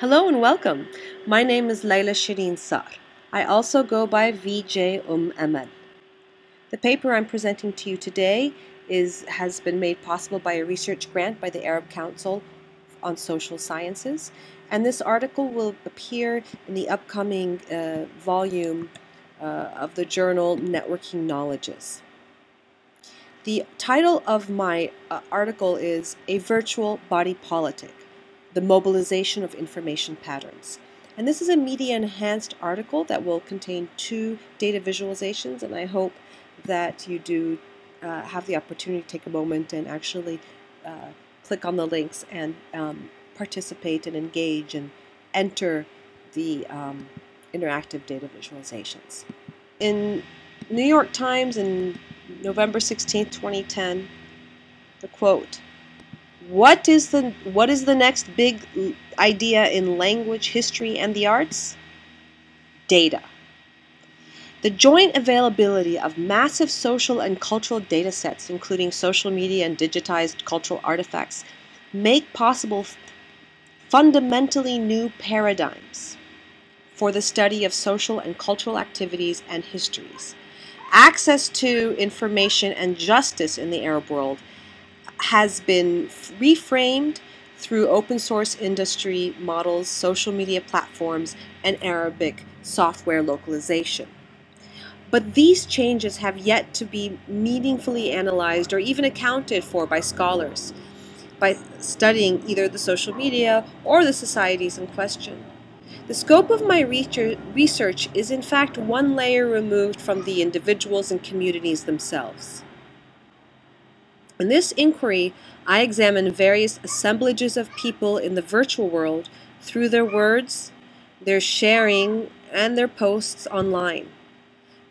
Hello and welcome. My name is Layla Shireen Sar. I also go by VJ Amal. The paper I'm presenting to you today has been made possible by a research grant by the Arab Council on Social Sciences, and this article will appear in the upcoming volume of the journal Networking Knowledges. The title of my article is A Virtual Body Politic: The Mobilization of Information Patterns. And this is a media-enhanced article that will contain 2 data visualizations, and I hope that you do have the opportunity to take a moment and actually click on the links and participate and engage and enter the interactive data visualizations. In New York Times in November 16, 2010, the quote, What is the next big idea in language, history, and the arts? Data. The joint availability of massive social and cultural data sets, including social media and digitized cultural artifacts, make possible fundamentally new paradigms for the study of social and cultural activities and histories. Access to information and justice in the Arab world has been reframed through open source industry models, social media platforms, and Arabic software localization. But these changes have yet to be meaningfully analyzed or even accounted for by scholars by studying either the social media or the societies in question. The scope of my research is in fact one layer removed from the individuals and communities themselves. In this inquiry, I examine various assemblages of people in the virtual world through their words, their sharing, and their posts online.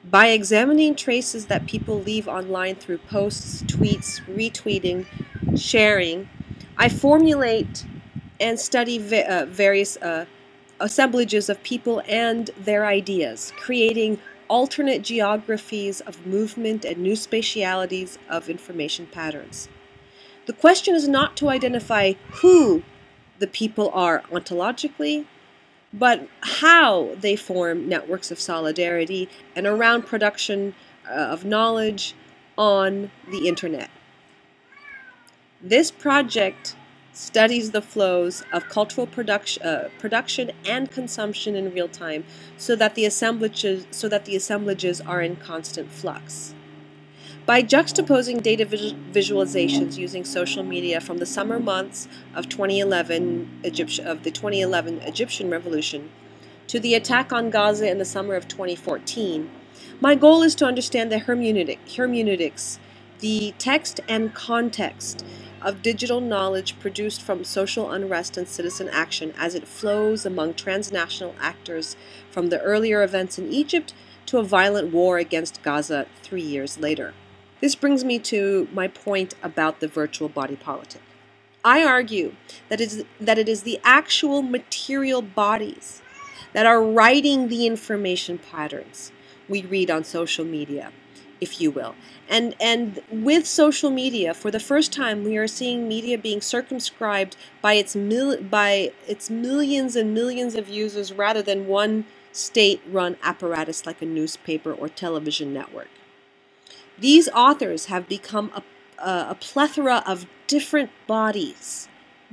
By examining traces that people leave online through posts, tweets, retweeting, sharing, I formulate and study various assemblages of people and their ideas, creating alternate geographies of movement and new spatialities of information patterns. The question is not to identify who the people are ontologically, but how they form networks of solidarity and around production of knowledge on the internet. This project studies the flows of cultural production and consumption in real time so that the assemblages are in constant flux. By juxtaposing data visualizations using social media from the summer months of the 2011 Egyptian Revolution to the attack on Gaza in the summer of 2014, my goal is to understand the hermeneutics, the text and context of digital knowledge produced from social unrest and citizen action as it flows among transnational actors from the earlier events in Egypt to a violent war against Gaza 3 years later. This brings me to my point about the virtual body politic. I argue that it is the actual material bodies that are writing the information patterns we read on social media, if you will. And with social media, for the first time, we are seeing media being circumscribed by its millions and millions of users rather than one state-run apparatus like a newspaper or television network. These authors have become a plethora of different bodies,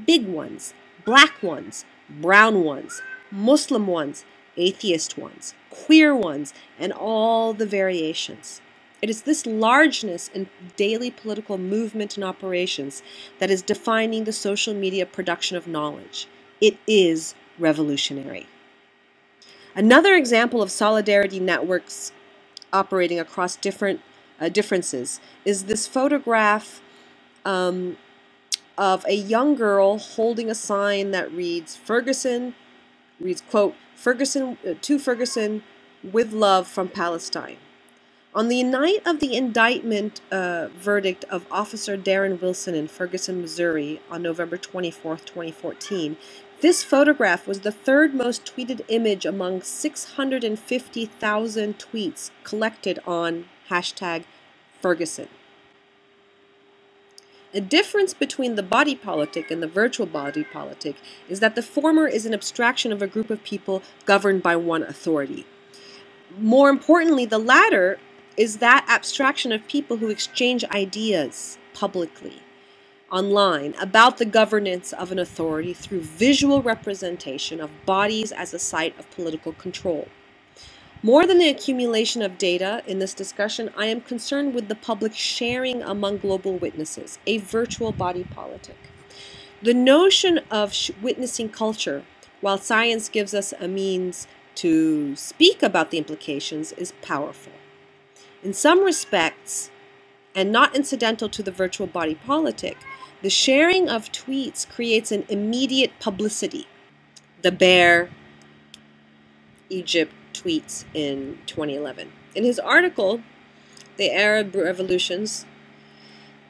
big ones, black ones, brown ones, Muslim ones, atheist ones, queer ones, and all the variations. It is this largeness in daily political movement and operations that is defining the social media production of knowledge. It is revolutionary. Another example of solidarity networks operating across differences is this photograph of a young girl holding a sign that reads, quote, to Ferguson, with love from Palestine. On the night of the indictment verdict of Officer Darren Wilson in Ferguson, Missouri on November 24, 2014, this photograph was the third most tweeted image among 650,000 tweets collected on #Ferguson. A difference between the body politic and the virtual body politic is that the former is an abstraction of a group of people governed by one authority. More importantly, the latter is that abstraction of people who exchange ideas publicly, online, about the governance of an authority through visual representation of bodies as a site of political control. More than the accumulation of data in this discussion, I am concerned with the public sharing among global witnesses, a virtual body politic. The notion of witnessing culture, while science gives us a means to speak about the implications, is powerful. In some respects, and not incidental to the virtual body politic, the sharing of tweets creates an immediate publicity. The Bear, Egypt, tweets in 2011. In his article, The Arab Revolutions,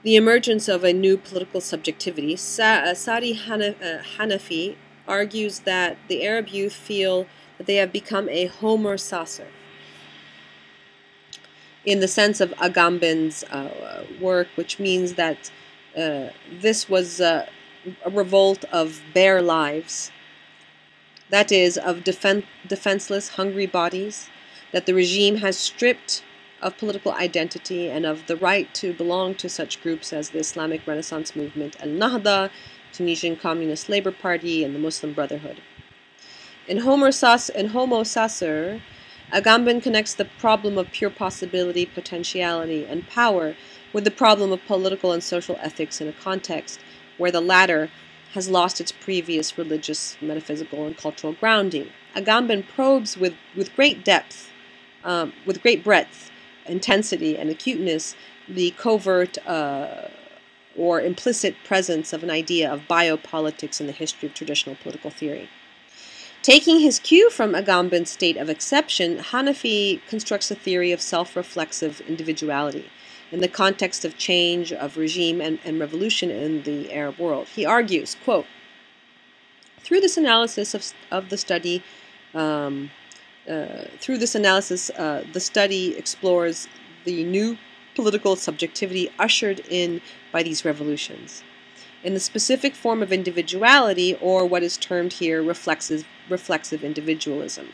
the Emergence of a New Political Subjectivity, Sadi Hanafi argues that the Arab youth feel that they have become a homo sacer, in the sense of Agamben's work, which means that this was a revolt of bare lives, that is, of defenseless, hungry bodies, that the regime has stripped of political identity and of the right to belong to such groups as the Islamic Renaissance Movement, Al-Nahda, Tunisian Communist Labour Party, and the Muslim Brotherhood. In Homo Sacer, Agamben connects the problem of pure possibility, potentiality, and power with the problem of political and social ethics in a context where the latter has lost its previous religious, metaphysical, and cultural grounding. Agamben probes with great depth, with great breadth, intensity, and acuteness the covert or implicit presence of an idea of biopolitics in the history of traditional political theory. Taking his cue from Agamben's state of exception, Hanafi constructs a theory of self-reflexive individuality in the context of change, of regime, and revolution in the Arab world. He argues, quote, through this analysis the study explores the new political subjectivity ushered in by these revolutions, in the specific form of individuality, or what is termed here reflexive individualism.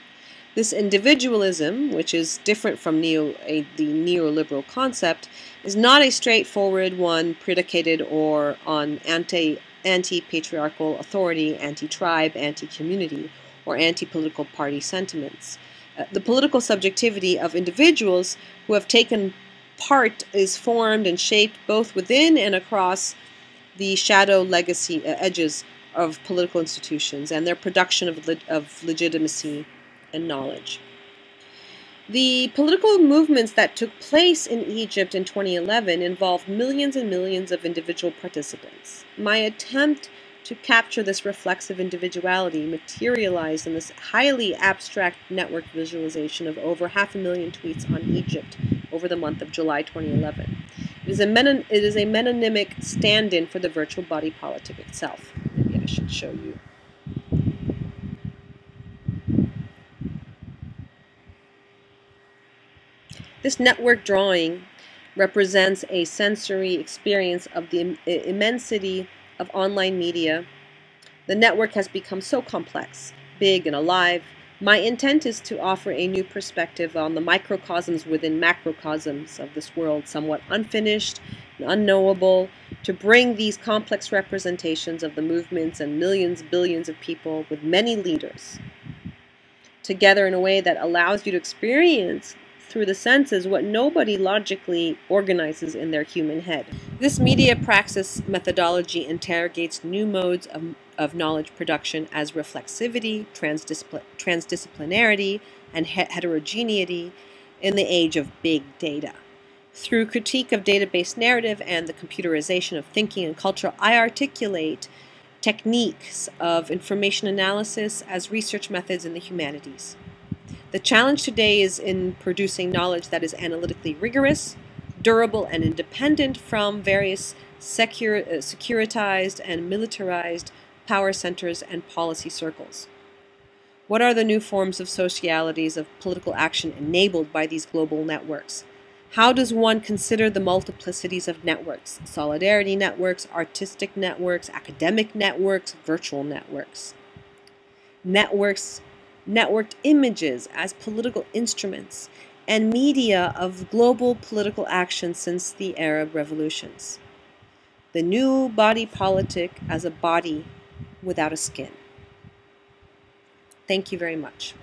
This individualism, which is different from the neoliberal concept, is not a straightforward one predicated or on anti-patriarchal authority, anti-tribe, anti-community, or anti-political party sentiments. The political subjectivity of individuals who have taken part is formed and shaped both within and across the shadow legacy edges of political institutions and their production of legitimacy and knowledge. The political movements that took place in Egypt in 2011 involved millions and millions of individual participants. My attempt to capture this reflexive individuality materialized in this highly abstract network visualization of over 500,000 tweets on Egypt over the month of July 2011. It is a metonymic stand-in for the virtual body politic itself. Maybe I should show you. This network drawing represents a sensory experience of the immensity of online media. The network has become so complex, big, and alive. My intent is to offer a new perspective on the microcosms within macrocosms of this world, somewhat unfinished and unknowable, to bring these complex representations of the movements and millions, billions of people with many leaders together in a way that allows you to experience through the senses what nobody logically organizes in their human head. This media praxis methodology interrogates new modes of knowledge production as reflexivity, transdisciplinarity, and heterogeneity in the age of big data. Through critique of database narrative and the computerization of thinking and culture, I articulate techniques of information analysis as research methods in the humanities. The challenge today is in producing knowledge that is analytically rigorous, durable, and independent from various securitized and militarized power centers and policy circles. What are the new forms of socialities of political action enabled by these global networks? How does one consider the multiplicities of networks? Solidarity networks, artistic networks, academic networks, virtual networks. Networked images as political instruments, and media of global political action since the Arab revolutions. The new body politic as a body without a skin. Thank you very much.